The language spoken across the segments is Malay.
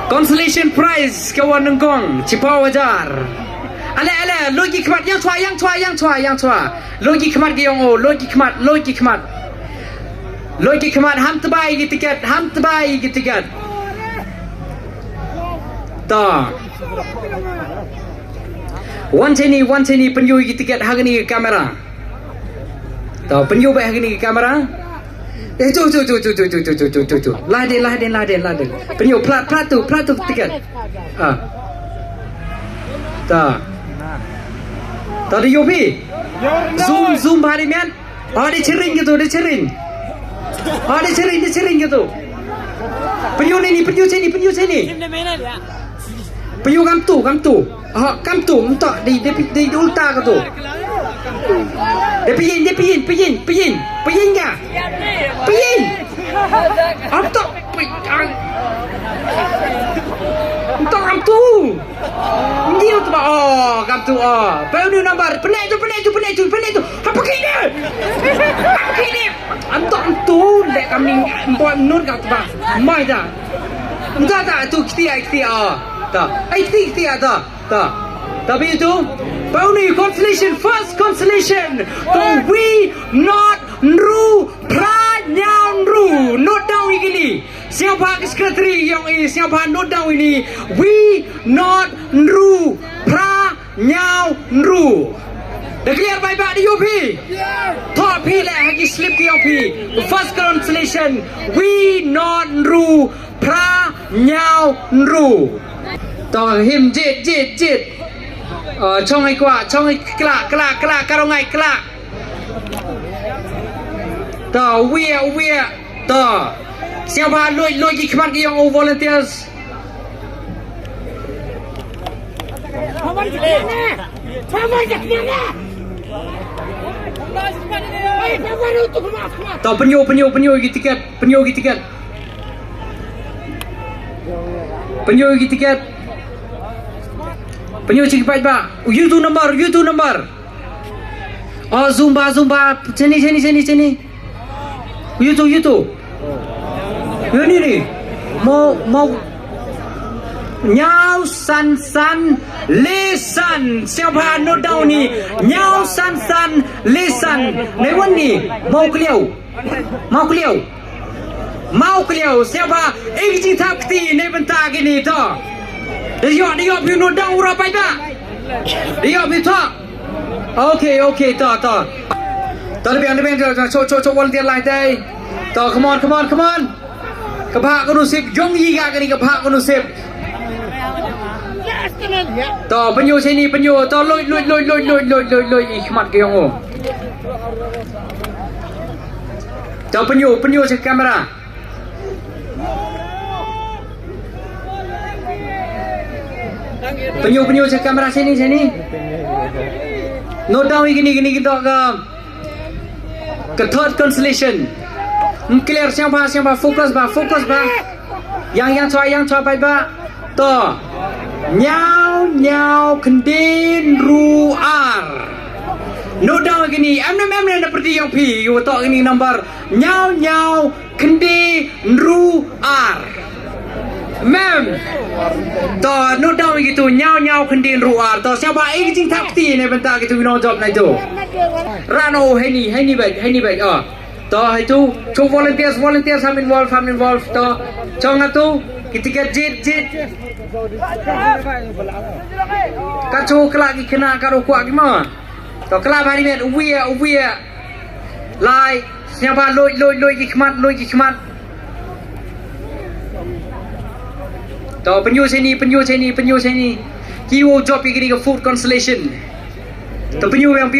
consolation prize kawan nengkong cipau wajar ale logi kemat yang cua logi kemat giong o logi kemat ham terbaik di tiket ta one cheni penyu di tiket hari ni kamera ta penyu baik hari ni kamera tu laden penyu plat tu tiket ta di yopi zoom hari mian dia cering gitu penyu sini penyu kamtu entak di ulta ke tu dia piyin ga piyin entak kamtu dia tu kamtu penyu nomor penek tu apa kini entak tu dek kami buat nun kat tu mai dah enggak tu kita tak tapi itu Pauni first consolation we not ru pranyang ru note down ini siapa sekretari yang ini siapa note down ini we not ru pranyang ru dah clear baik-baik di UP top pilih lagi slip ke UP first consolation we not ru pranyang ru tao him jit trong ai kelak karong ai kelak tao we tao siapa loi kemat yang volunteers tao penyu tiket penyu cik baik ba YouTube number zumba sini YouTube ini nih mau nyau san lesan siapa note down ni nyau san lesan newan ni mau keliau siapa ingin takti ne bentar gini tu dia piu note down ura baik ba dia piu tak okay tak lebih cok volunteer lain day tak come on kepak konusip jong yi ga kini kepak konusip tak penyu sini tak loi ikhmat ke yang o tak penyu cek kamera penyu cek kamera sini note down gini kita ke third constellation clear siapa fokus ba yang cua baik ba to nyau kendin ruar note down gini em seperti yang pi you to ini nomor nyau kendin ruar mem to note down gitu nyau kendin ruar to siapa ingin takti ni bentar gitu no job na itu rano hani baik to itu cuk volunteers ham involve to chong atu ketika jit kacu kelak kena karo kuat gimana to kelak hari ni uwe lai siapa loi hikmat to penyu sini kiwo job gini ke food constellation to penyu yang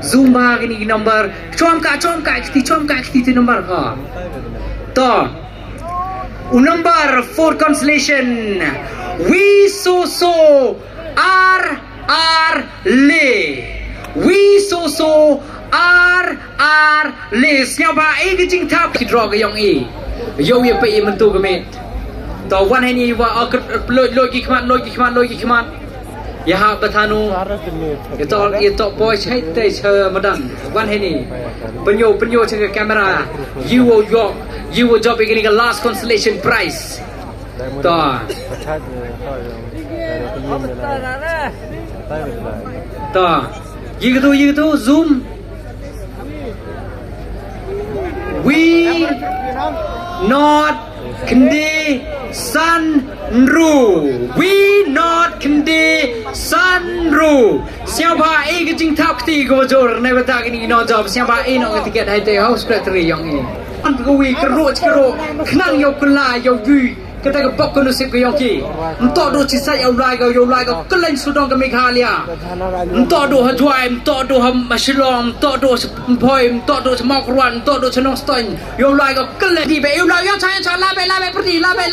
zumba gini nomor comka kiti nomor to number 4 constellation we so r le siapa ingin tap draw ke yang yo ye pe mentu kemet to wan ini wa loi khmat ya ha batanu itu boy chai te che madan wan ini penyo che kamera you will job begini ke last constellation prize ต่อ ต่อยิงตัว zoom we not condition rule we not condition rule siapa ke jing thap ti go jor ne bata kini no job siapa no ke tiket hai te house secretary yang ini an ko wi kero khnang yo kla yo yu kita ke pok kono sip ke yo ki nto do chi sai yo lai ko klen su dong ke mi kha lia nto do ha jwai nto do ha masilong nto do phoi nto do mok ruan nto do chnong stoin yo lai ko klen di be yo lai yo chai la be pri la be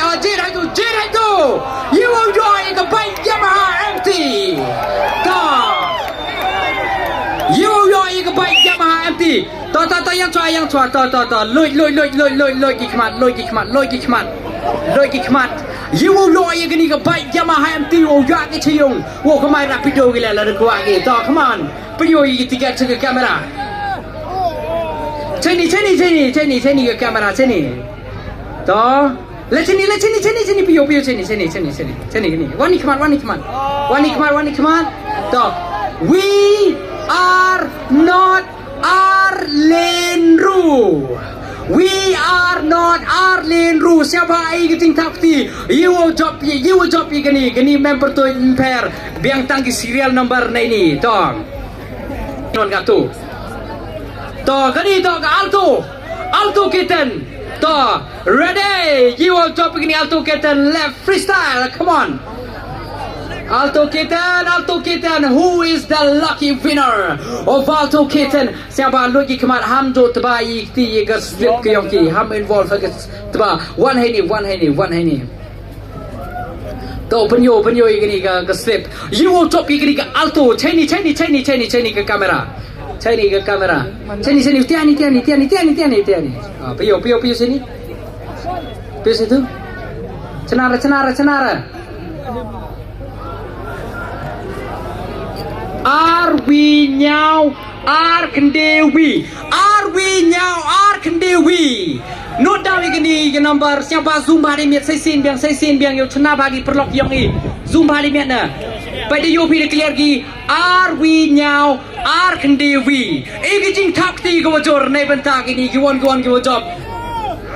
oh jir hai tu you will join the bike Yamaha empty ta you will join the bike Yamaha emptyต่อยังชวต่อลอยกี่ขมัดยูลอยกันนี่ก็ไปยามาให้ตีโอยากที่ชยงว่าเขาไม่รับวิดีโอกันแล้วก็ว่ากันต่อ come on ไปโยยติดกันกับแคมเมราเช่นนี้กับแคมเมราเช่นนี้ต่อแล้วเช่นนี้ไปโยเช่นนี้กันนี่วันนี้ขมัดต่อ we are not our lane rule we are not our lane rule siapa ai keting takti you will job gani member to impair biang tangki serial number na ini tong non gatu to gani to alto kitten to ready you will job gani alto kitten left freestyle come on Alto Kitten, who is the lucky winner of Alto Kitten? Siapa lagi kemat ham do terbaik tiga slip ke yongki ham involve ke terba one hari. To penyo ini ke slip. You will top ini ke Alto. Cini ke kamera. Cini tiani. Piyo sini. Piyo situ. Cenara. Are we now? Are Kendewi? Note down ini number siapa zoom hari miat saya sin biang yo cena bagi perlok yang ini zoom hari miat na. Pada yo pilih clear gi. Are we now? Are Kendewi? Egi jing takti go jor nai bentak ini giwan go job.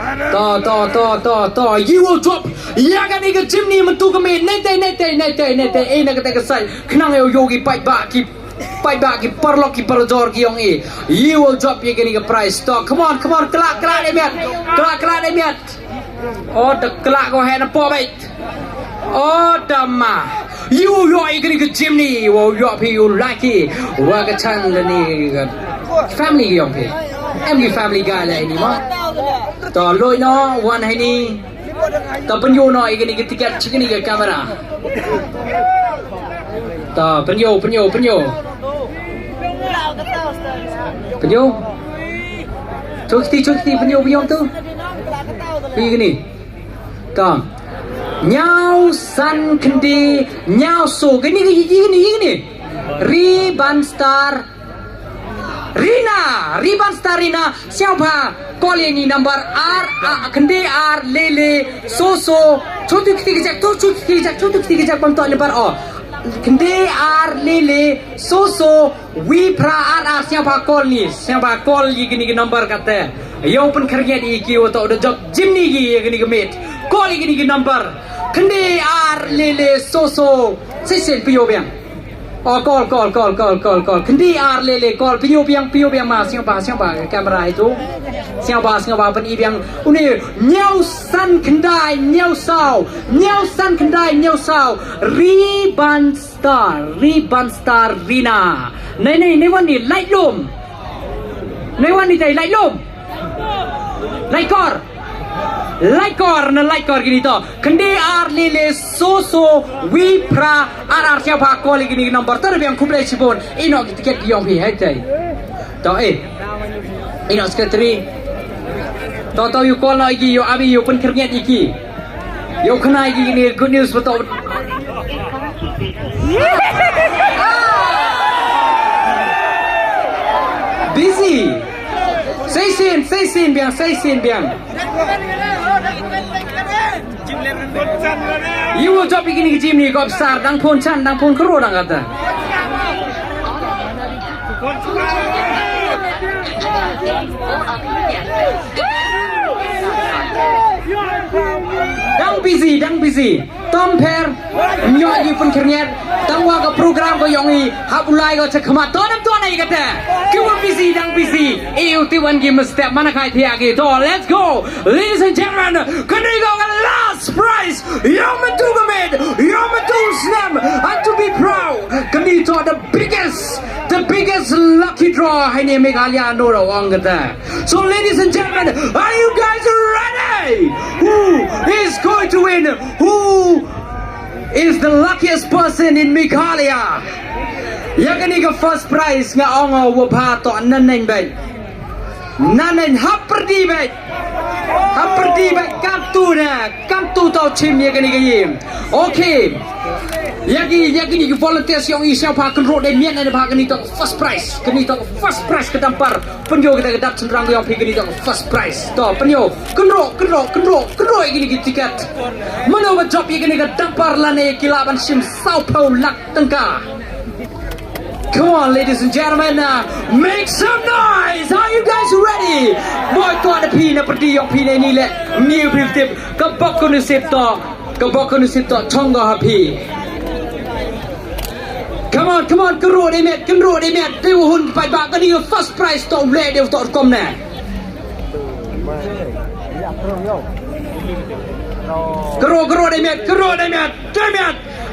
To you will drop ya kan ni ke gym ni mentu ke me nete nak kata sai kenang yo yogi pai ba ki perlok ki perjor ki yong e you will drop ya kan ni ke price to come on kelak ni miat oh the kelak go hen po bai oh dama you yo ya kan ni ke gym ni wo yo pi you like it wa ka chang ni family ki yong pe em family guy lah ini mahต่อลอยเนาะวันให้นี่ต่อปัญโยหน่อยกันนี่ก็ติดชิคนี่กับกล้องต่อปัญโยชุกตีปัญโยตู้นี่กันนี่ต่อเงาสันคันดีเงาโซกันนี่รีบันสตาร์Riban Starina siapa call ini number R Kende R Lele Soso Chotu ketiga bantu lebar oh Kende R Lele Soso Wipra R siapa call ni gini number kata yang pun kerja di iki atau ada job gym ni gini gemit call gini number Kende R Lele Soso sesen piyo biang oh call kendi ar lele call piyo biang ma siapa kamera itu siapa pen ibiang uni nyau san kendai nyau sau riban star rina nei wan ni light lom light core gini to kendi ar lele soso wipra ar siapa call gini number terbiang kublai sibon ino tiket yang pi hai to ino secretary to you call lagi yo abi yo pen kerja iki yo kena gini good news betul busy say say sin biang say sin biang you will job begini gym ni kau besar dang pun kero dang kata dang busy Tom Per nyok you pun kernyat tang wa ka program ko yong I habulai ko chakmat to nam to nai kata kewa busy eu ti wan gi step mana kai thia gi to let's go ladies and gentlemen can we go last prize yomatu gamed yomatu slam and to be proud can we to the biggest lucky draw hai ne Meghalaya no ro ang kata so ladies and gentlemen are you guys ready who is going to win who is the luckiest person in Meghalaya yang ini ke first prize nga ongo wabha to naneng bay naneng haperdi bay kam tu to chim yang ini ke yim okay yang ini ke volunteers yang isiau pa kenro de mian na pa kini to first prize ke tampar penyo kita kedap cenderang yang pi kini to first prize to penyo kenro ini ke tiket mana ba job yang ini ke tampar lane kilaban sim Sao Paulo lak tengka. Come on, ladies and gentlemen, make some noise. Are you guys ready? Boy, kau ada pina pergi yang pina ni le. New tip, kebak kondusip to, chongga happy. Come on, kerut emet. Dewa hun pai bak ni first prize to le dewa to kom na. Kerut emet.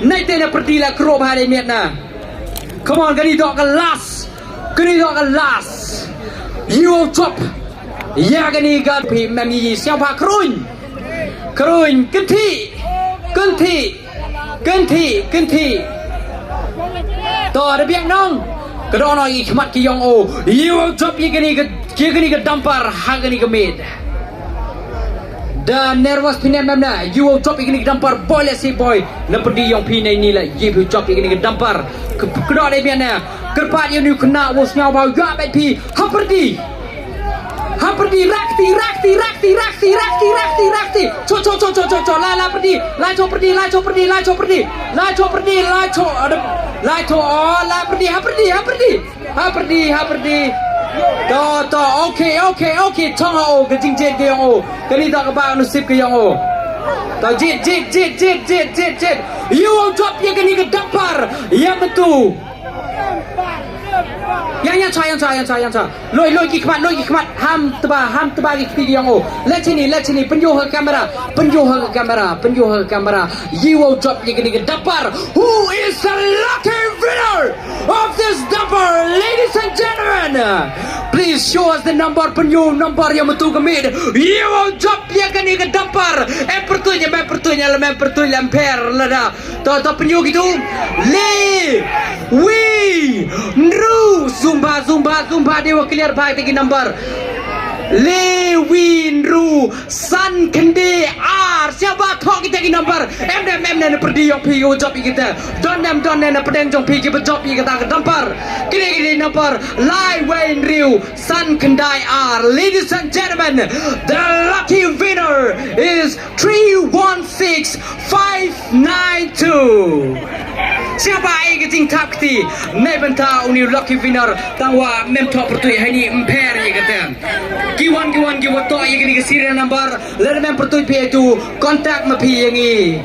Nai tena pergi la kerut bahari emet na. Come on, kani dok last. You will top. Ya kani gan pi mami siapa kerun. Kenti. To ada biang nong. Kedono ikmat ki yong o. You will top ye kani ke dampar hagani ke mid. Dan nervous pinai mana? You will drop ini ke dampar boy let's say boy. Nampadi yang pinai ni lah. You will drop ini ke dampar. Kedua dia mana? Kerpat yang ni kena wasnya bau ya baik pi. Haperdi. Rakti. Co. La perdi. La co perdi. Haperdi. To, okay. Tonga o, kejing jet ke yang o. Kali tak kebang nusip ke yang o. To jet. You will drop yang kini ke dampar. Yang betul. Yang ca. Loi ki khmat. Ham teba ki yang o. Let sini. Penjuh ke kamera. You will drop yang kini ke dampar. Who is the lucky winner of this dampar, ladies and gentlemen? Please show us the number penyu number yang betul kemid. You will drop yang kini ke dampar. Pertunya lemper lada. To penyu gitu. Zumba dia clear baik tegi number. Lewinru San Kende R siapa thok kita ki number M ne perdi yok pi yo job kita don nem pedeng jong pi ki job kita ke number kini number Lai Winru San Kendai R. Ladies and gentlemen, the lucky winner is 316592. Siapa ai ke ting tap ti nei benta uni lucky winner tangwa mem top pertui hai ni emper ye kata Kiwan to ye ke serial number let mem pertui pi tu contact ma pi yang ni